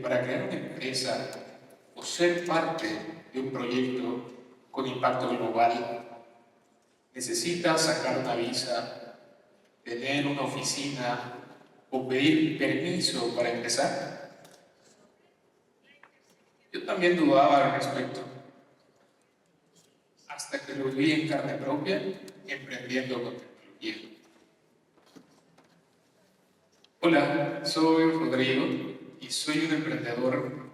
para crear una empresa o ser parte de un proyecto con impacto global, necesitas sacar una visa, tener una oficina o pedir permiso para empezar. Yo también dudaba al respecto, hasta que lo vi en carne propia, emprendiendo con tecnología. Hola, soy Rodrigo y soy un emprendedor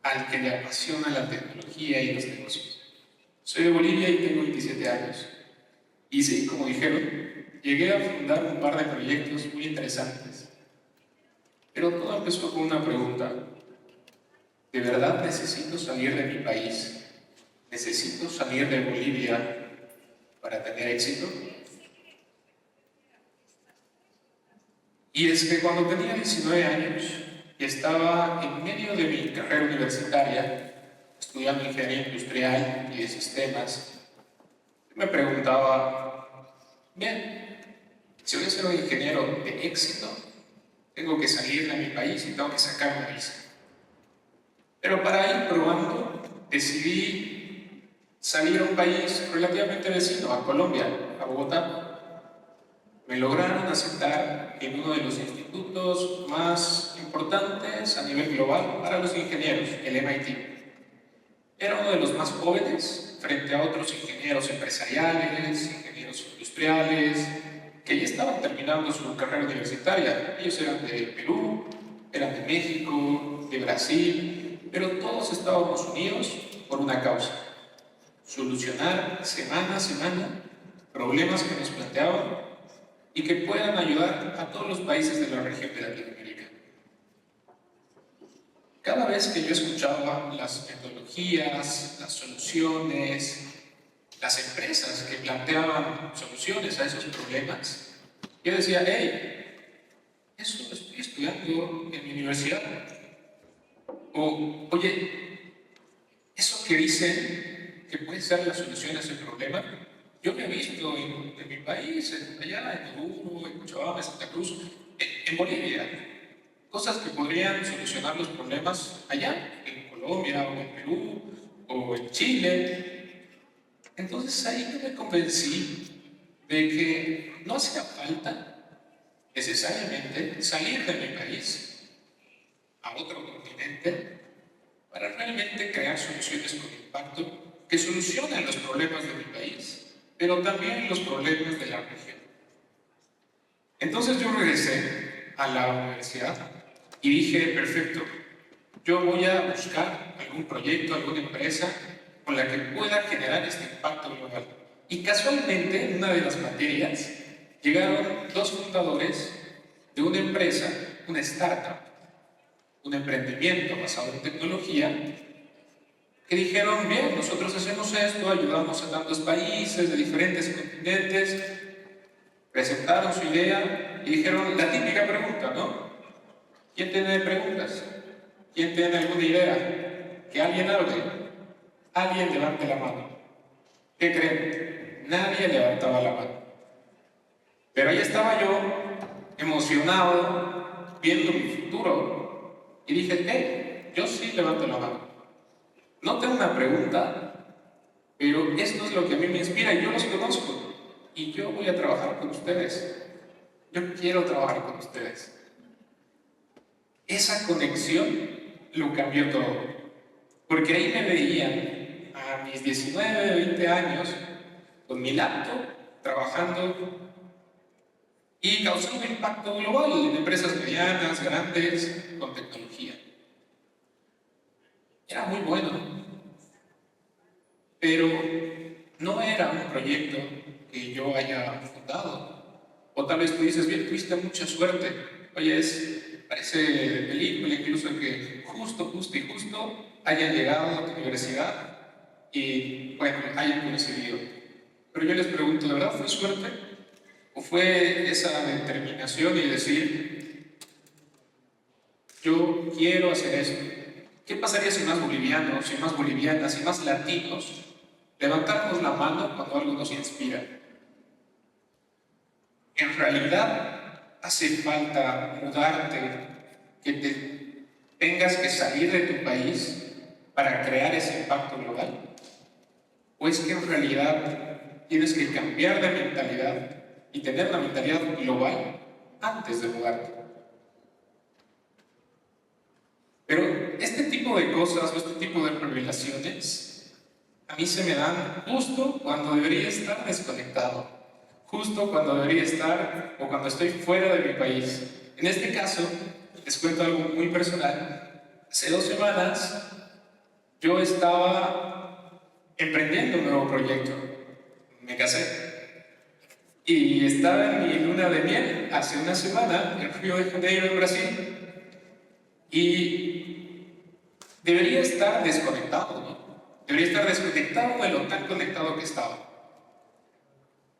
al que le apasiona la tecnología y los negocios. Soy de Bolivia y tengo 27 años. Y sí, como dijeron, llegué a fundar un par de proyectos muy interesantes. Pero todo empezó con una pregunta. ¿De verdad necesito salir de mi país? ¿Necesito salir de Bolivia para tener éxito? Y es que cuando tenía 19 años y estaba en medio de mi carrera universitaria, estudiando ingeniería industrial y de sistemas, me preguntaba, bien, si voy a ser un ingeniero de éxito, tengo que salir de mi país y tengo que sacar una visa. Pero para ir probando, decidí salir a un país relativamente vecino, a Colombia, a Bogotá. Me lograron aceptar en uno de los institutos más importantes a nivel global para los ingenieros, el MIT. Era uno de los más jóvenes frente a otros ingenieros empresariales, ingenieros industriales, que ya estaban terminando su carrera universitaria. Ellos eran de Perú, eran de México, de Brasil, pero todos estábamos unidos por una causa: solucionar semana a semana problemas que nos planteaban y que puedan ayudar a todos los países de la región de Latinoamérica. Cada vez que yo escuchaba las metodologías, las soluciones, las empresas que planteaban soluciones a esos problemas, yo decía, hey, eso lo estoy estudiando en mi universidad. O, oye, eso que dicen que puede ser la solución a ese problema, yo lo he visto en mi país, allá en Oruro, en Cochabamba, en Santa Cruz, en Bolivia. Cosas que podrían solucionar los problemas allá, en Colombia, o en Perú, o en Chile. Entonces ahí yo me convencí de que no hacía falta necesariamente salir de mi país a otro continente para realmente crear soluciones con impacto que solucionen los problemas de mi país, pero también los problemas de la región. Entonces yo regresé a la universidad y dije, perfecto, yo voy a buscar algún proyecto, alguna empresa con la que pueda generar este impacto global. Y casualmente, en una de las materias, llegaron dos fundadores de una empresa, una startup, un emprendimiento basado en tecnología, que dijeron, bien, nosotros hacemos esto, ayudamos a tantos países de diferentes continentes. Presentaron su idea y dijeron la típica pregunta, ¿no? ¿Quién tiene preguntas? ¿Quién tiene alguna idea? Que alguien hable. Alguien levante la mano. ¿Qué creen? Nadie levantaba la mano. Pero ahí estaba yo, emocionado, viendo mi futuro. Y dije, hey, yo sí levanto la mano. No tengo una pregunta, pero esto es lo que a mí me inspira y yo los conozco. Y yo voy a trabajar con ustedes. Yo quiero trabajar con ustedes. Esa conexión lo cambió todo. Porque ahí me veían a mis 19, 20 años con mi laptop trabajando y causando impacto global en empresas medianas, grandes, con tecnología. Era muy bueno, pero no era un proyecto que yo haya fundado. O tal vez tú dices, bien, tuviste mucha suerte. Oye, parece de película incluso que justo hayan llegado a tu universidad y, bueno, hayan coincidido. Pero yo les pregunto, ¿de verdad fue suerte? ¿O fue esa determinación y decir, yo quiero hacer esto? ¿Qué pasaría si más bolivianos, si más bolivianas, si más latinos levantamos la mano cuando algo nos inspira? En realidad hace falta mudarte, que te tengas que salir de tu país para crear ese impacto global? ¿O es que en realidad tienes que cambiar de mentalidad y tener una mentalidad global antes de mudarte? Pero este tipo de cosas o este tipo de revelaciones a mí se me dan justo cuando debería estar desconectado, justo cuando debería estar o cuando estoy fuera de mi país. En este caso, les cuento algo muy personal. Hace 2 semanas yo estaba emprendiendo un nuevo proyecto. Me casé y estaba en mi luna de miel hace una semana en Río de Janeiro, en Brasil, y debería estar desconectado, ¿no? Debería estar desconectado de lo tan conectado que estaba.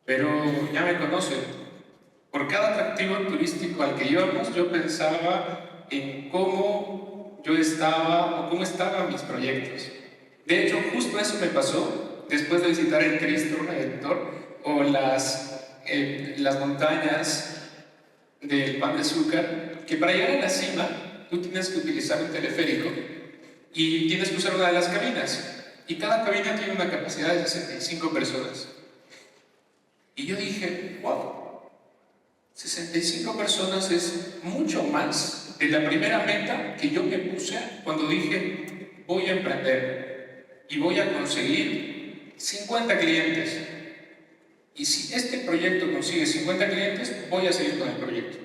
Pero ya me conocen. Por cada atractivo turístico al que íbamos, yo pensaba en cómo yo estaba o cómo estaban mis proyectos. De hecho, justo eso me pasó después de visitar el Cristo Redentor o las montañas del Pan de Azúcar, que para llegar a la cima tú tienes que utilizar un teleférico y tienes que usar una de las cabinas. Y cada cabina tiene una capacidad de 65 personas. Y yo dije, wow, 65 personas es mucho más de la primera meta que yo me puse cuando dije, voy a emprender y voy a conseguir 50 clientes. Y si este proyecto consigue 50 clientes, voy a seguir con el proyecto.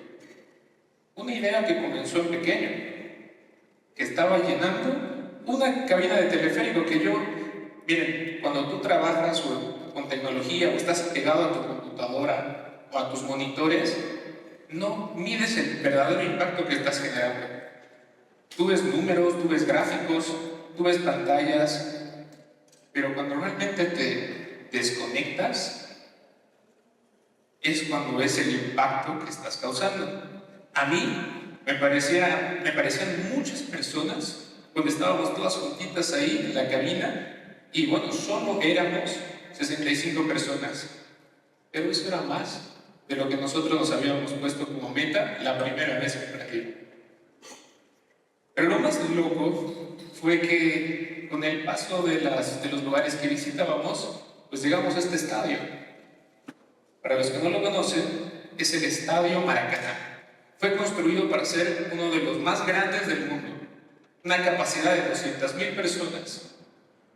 Una idea que comenzó en pequeño, que estaba llenando una cabina de teleférico que yo, miren, cuando tú trabajas con tecnología o estás pegado a tu computadora o a tus monitores, no mides el verdadero impacto que estás generando. Tú ves números, tú ves gráficos, tú ves pantallas, pero cuando realmente te desconectas, es cuando ves el impacto que estás causando. A mí me parecían muchas personas cuando estábamos todas juntitas ahí en la cabina y bueno, solo éramos 65 personas, pero eso era más de lo que nosotros nos habíamos puesto como meta la primera vez que emprendí. Pero lo más loco fue que con el paso de los lugares que visitábamos, pues llegamos a este estadio. Para los que no lo conocen, es el Estadio Maracaná. Fue construido para ser uno de los más grandes del mundo, una capacidad de 200,000 personas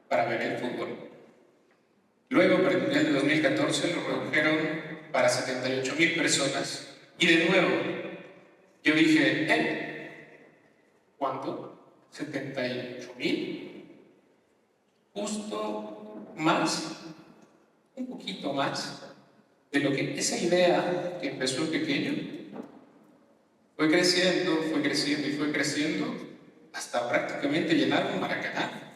para ver el fútbol. Luego, para el Mundial de 2014, lo redujeron para 78,000 personas. Y de nuevo, yo dije, ¿cuánto? ¿78,000? Justo más, un poquito más de lo que esa idea que empezó en pequeño fue creciendo y fue creciendo hasta prácticamente llenar un Maracaná.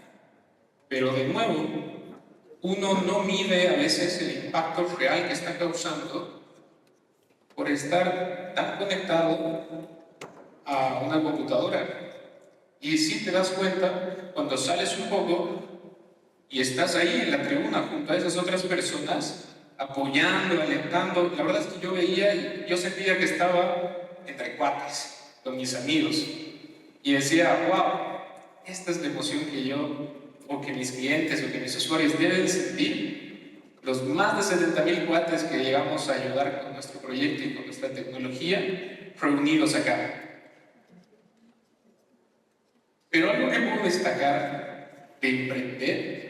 Pero de nuevo, uno no mide a veces el impacto real que está causando por estar tan conectado a una computadora. Y si te das cuenta, cuando sales un poco y estás ahí en la tribuna junto a esas otras personas, apoyando, alentando, la verdad es que yo veía y yo sentía que estaba entre cuates, con mis amigos, y decía, wow, esta es la emoción que yo, o que mis clientes, o que mis usuarios deben sentir, los más de 70,000 cuates que llegamos a ayudar con nuestro proyecto y con nuestra tecnología, reunidos acá. Pero algo que puedo destacar de emprender,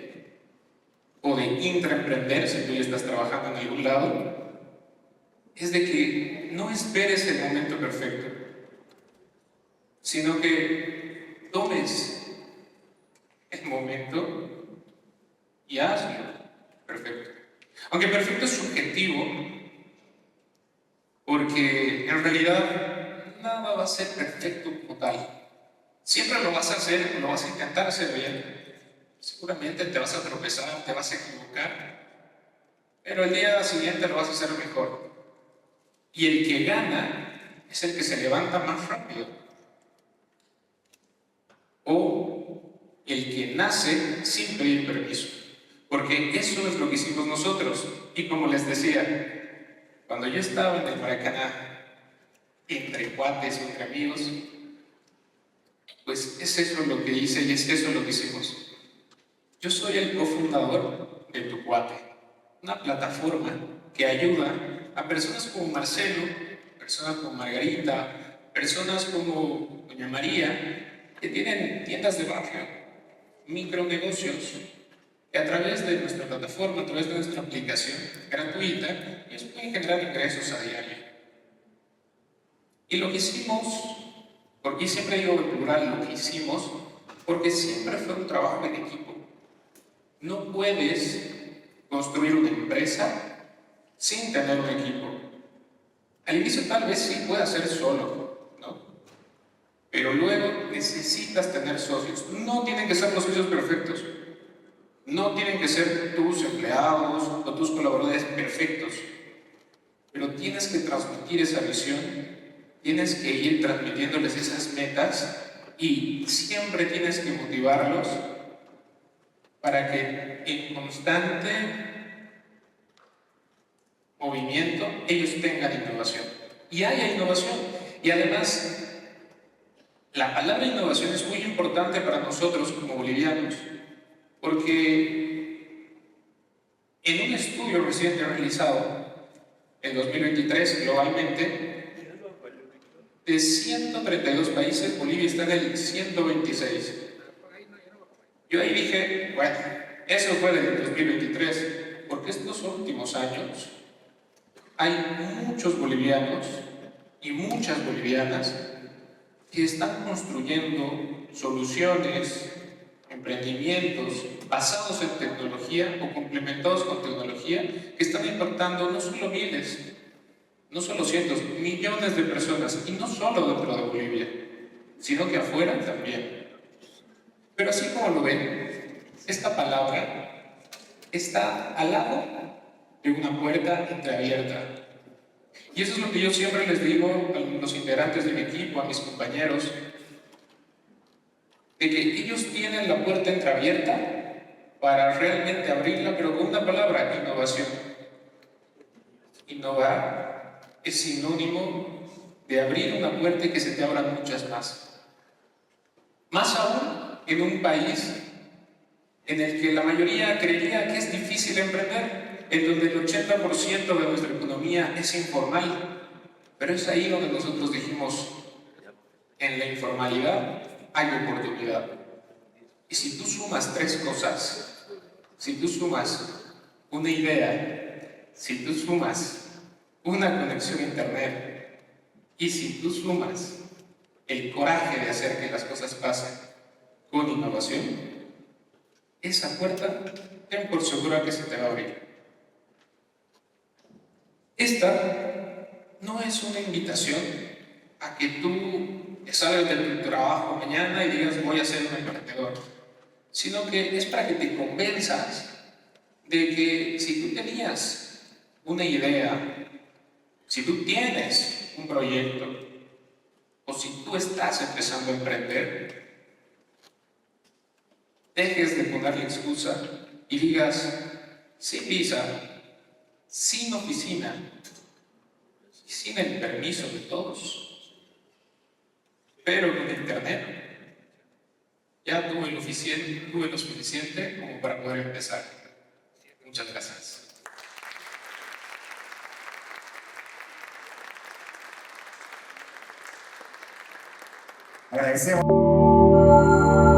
o de intraemprender, si tú ya estás trabajando en algún lado, es de que no esperes el momento perfecto, sino que tomes el momento y hazlo perfecto. Aunque perfecto es subjetivo, porque en realidad nada va a ser perfecto como tal. Siempre lo vas a hacer, lo vas a intentar hacer bien. Seguramente te vas a tropezar, te vas a equivocar, pero el día siguiente lo vas a hacer mejor. Y el que gana es el que se levanta más rápido. O el que nace sin pedir permiso. Porque eso es lo que hicimos nosotros. Y como les decía, cuando yo estaba en el Maracaná, entre cuates o entre amigos, Pues es eso lo que hice y es eso lo que hicimos. Yo soy el cofundador de Tu Cuate, una plataforma que ayuda a personas como Marcelo, personas como Margarita, personas como Doña María, que tienen tiendas de barrio, micronegocios, que a través de nuestra plataforma, a través de nuestra aplicación gratuita, ellos pueden generar ingresos a diario. Y lo que hicimos, porque siempre digo en plural lo que hicimos, porque siempre fue un trabajo en equipo. No puedes construir una empresa sin tener un equipo. Al inicio tal vez sí puedas ser solo, ¿no? Pero luego necesitas tener socios. No tienen que ser los socios perfectos. No tienen que ser tus empleados o tus colaboradores perfectos. Pero tienes que transmitir esa visión, tienes que ir transmitiéndoles esas metas y siempre tienes que motivarlos para que en constante movimiento ellos tengan innovación. Y haya innovación. Y además, la palabra innovación es muy importante para nosotros como bolivianos, porque en un estudio reciente realizado en 2023 globalmente, de 132 países, Bolivia está en el 126. Yo ahí dije, bueno, eso fue del 2023, porque estos últimos años hay muchos bolivianos y muchas bolivianas que están construyendo soluciones, emprendimientos basados en tecnología o complementados con tecnología que están impactando no solo miles, no solo cientos, millones de personas, y no solo dentro de Bolivia, sino que afuera también. Pero así como lo ven, esta palabra está al lado de una puerta entreabierta. Y eso es lo que yo siempre les digo a los integrantes de mi equipo, a mis compañeros, de que ellos tienen la puerta entreabierta para realmente abrirla, pero con una palabra: innovación. Innovar es sinónimo de abrir una puerta y que se te abran muchas más. Más aún en un país en el que la mayoría creería que es difícil emprender, en donde el 80% de nuestra economía es informal. Pero es ahí donde nosotros dijimos, en la informalidad hay oportunidad. Y si tú sumas tres cosas, si tú sumas una idea, si tú sumas una conexión a internet y si tú sumas el coraje de hacer que las cosas pasen con innovación, esa puerta, ten por segura que se te va a abrir. Esta no es una invitación a que tú salgas de tu trabajo mañana y digas voy a ser un emprendedor, sino que es para que te convenzas de que si tú tenías una idea, si tú tienes un proyecto o si tú estás empezando a emprender, dejes de ponerle excusa y digas sin visa, sin oficina y sin el permiso de todos, pero con internet ya tuve lo suficiente como para poder empezar. Muchas gracias. Agradecemos.